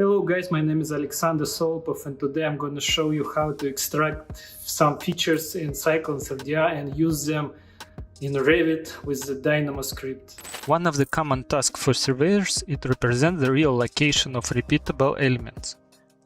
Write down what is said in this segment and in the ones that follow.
Hello guys, my name is Aleksandr Solopov and today I'm going to show you how to extract some features in Cyclone 3D and use them in Revit with the Dynamo script. One of the common tasks for surveyors is to represent the real location of repeatable elements.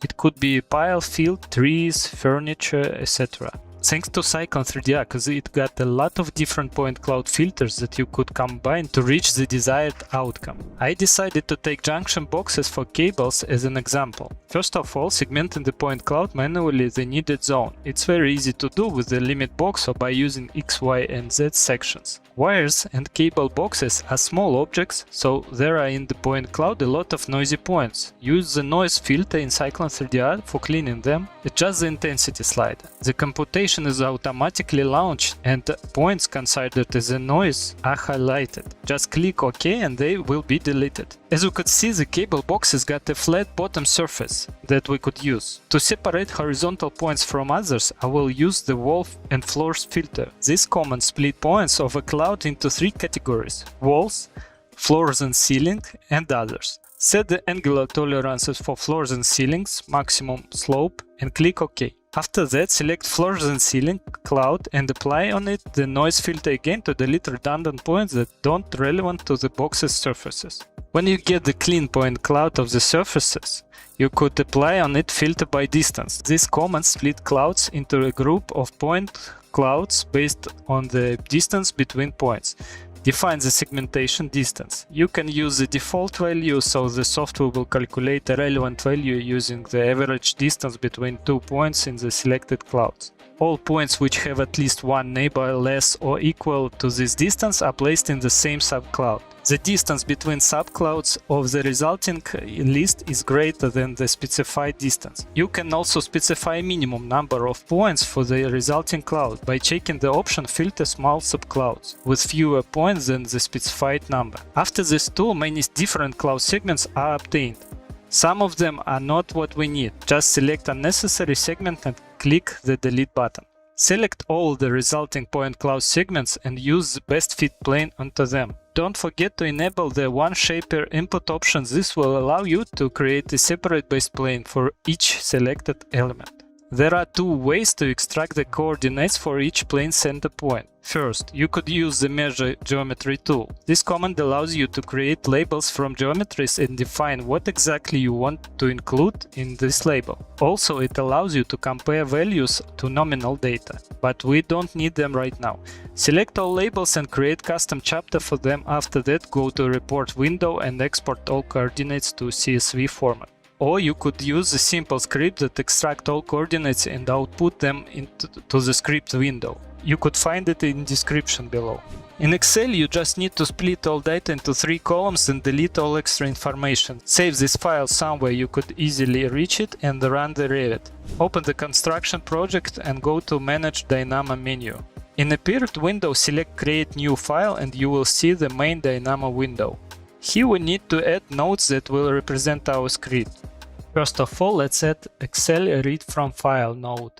It could be a pile, field, trees, furniture, etc. Thanks to Cyclone 3D, it got a lot of different point cloud filters that you could combine to reach the desired outcome. I decided to take junction boxes for cables as an example. First of all, segmenting the point cloud manually the needed zone. It's very easy to do with the limit box or by using X, Y and Z sections. Wires and cable boxes are small objects, so there are in the point cloud a lot of noisy points. Use the noise filter in Cyclone 3D for cleaning them. Adjust the intensity slider. The computation is automatically launched and points considered as a noise are highlighted. Just click OK and they will be deleted. As you could see, the cable boxes got a flat bottom surface that we could use. To separate horizontal points from others, I will use the wall and floors filter. This command split points of a cloud into three categories: walls, floors and ceiling, and others. Set the angular tolerances for floors and ceilings, maximum slope, and click OK. After that, select floors and ceiling cloud and apply on it the noise filter again to delete redundant points that don't relevant to the box's surfaces. When you get the clean point cloud of the surfaces, you could apply on it filter by distance. This command split clouds into a group of point clouds based on the distance between points. Define the segmentation distance. You can use the default value, so the software will calculate a relevant value using the average distance between 2 points in the selected clouds. All points which have at least one neighbor less or equal to this distance are placed in the same subcloud. The distance between subclouds of the resulting list is greater than the specified distance. You can also specify a minimum number of points for the resulting cloud by checking the option Filter Small Subclouds with fewer points than the specified number. After this tool, many different cloud segments are obtained. Some of them are not what we need. Just select unnecessary segment and click the delete button. Select all the resulting point cloud segments and use the best fit plane onto them. Don't forget to enable the one shaper input option. This will allow you to create a separate base plane for each selected element. There are two ways to extract the coordinates for each plane center point. First, you could use the Measure Geometry tool. This command allows you to create labels from geometries and define what exactly you want to include in this label. Also, it allows you to compare values to nominal data, but we don't need them right now. Select all labels and create custom chapter for them. After that, go to Report window and export all coordinates to CSV format. Or you could use a simple script that extracts all coordinates and output them into the script window. You could find it in description below. In Excel, you just need to split all data into 3 columns and delete all extra information. Save this file somewhere you could easily reach it and run the Revit. Open the construction project and go to Manage Dynamo menu. In a paired window, select Create New File and you will see the main Dynamo window. Here we need to add nodes that will represent our script. First of all, let's add Excel Read from File node.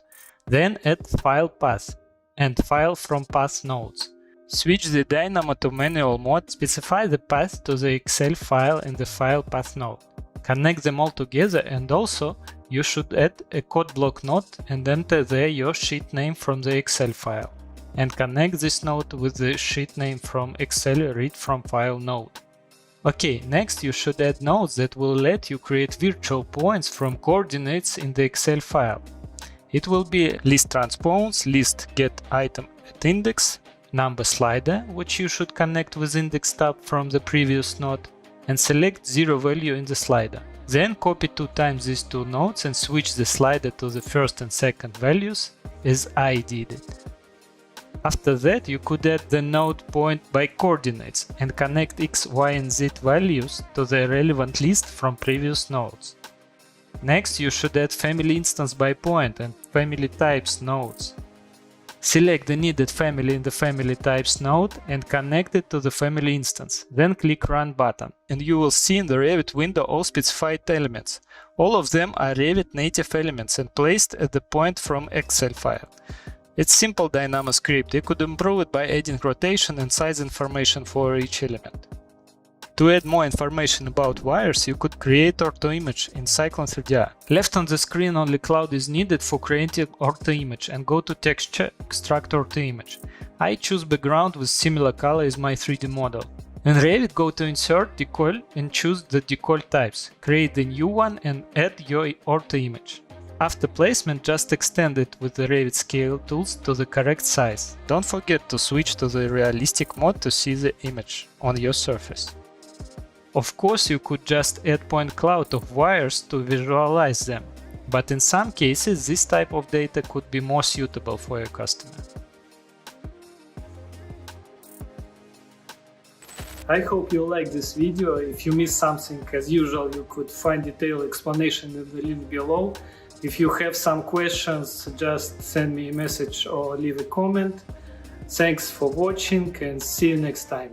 Then add File Path and File from Path nodes. Switch the Dynamo to manual mode. Specify the path to the Excel file in the File Path node. Connect them all together, and also you should add a code block node and enter there your sheet name from the Excel file. And connect this node with the sheet name from Excel Read from File node. Okay, next you should add nodes that will let you create virtual points from coordinates in the Excel file. It will be list transpose, list get item at index, number slider, which you should connect with index tab from the previous node, and select 0 value in the slider. Then copy 2 times these 2 nodes and switch the slider to the first and second values as I did it. After that, you could add the node point by coordinates and connect X, Y and Z values to the relevant list from previous nodes. Next, you should add family instance by point and family types nodes. Select the needed family in the family types node and connect it to the family instance. Then click Run button and you will see in the Revit window all specified elements. All of them are Revit native elements and placed at the point from Excel file. It's simple Dynamo script. You could improve it by adding rotation and size information for each element. To add more information about wires, you could create ortho image in Cyclone 3D. Left on the screen only cloud is needed for creating ortho image, and go to texture, extract ortho image. I choose background with similar color as my 3D model. In Revit, go to Insert, Decal and choose the decal types. Create a new one and add your ortho image. After placement, just extend it with the Revit scale tools to the correct size. Don't forget to switch to the realistic mode to see the image on your surface. Of course, you could just add point cloud of wires to visualize them, but in some cases this type of data could be more suitable for your customer. I hope you liked this video. If you missed something, as usual, you could find detailed explanation in the link below. If you have some questions, just send me a message or leave a comment. Thanks for watching and see you next time.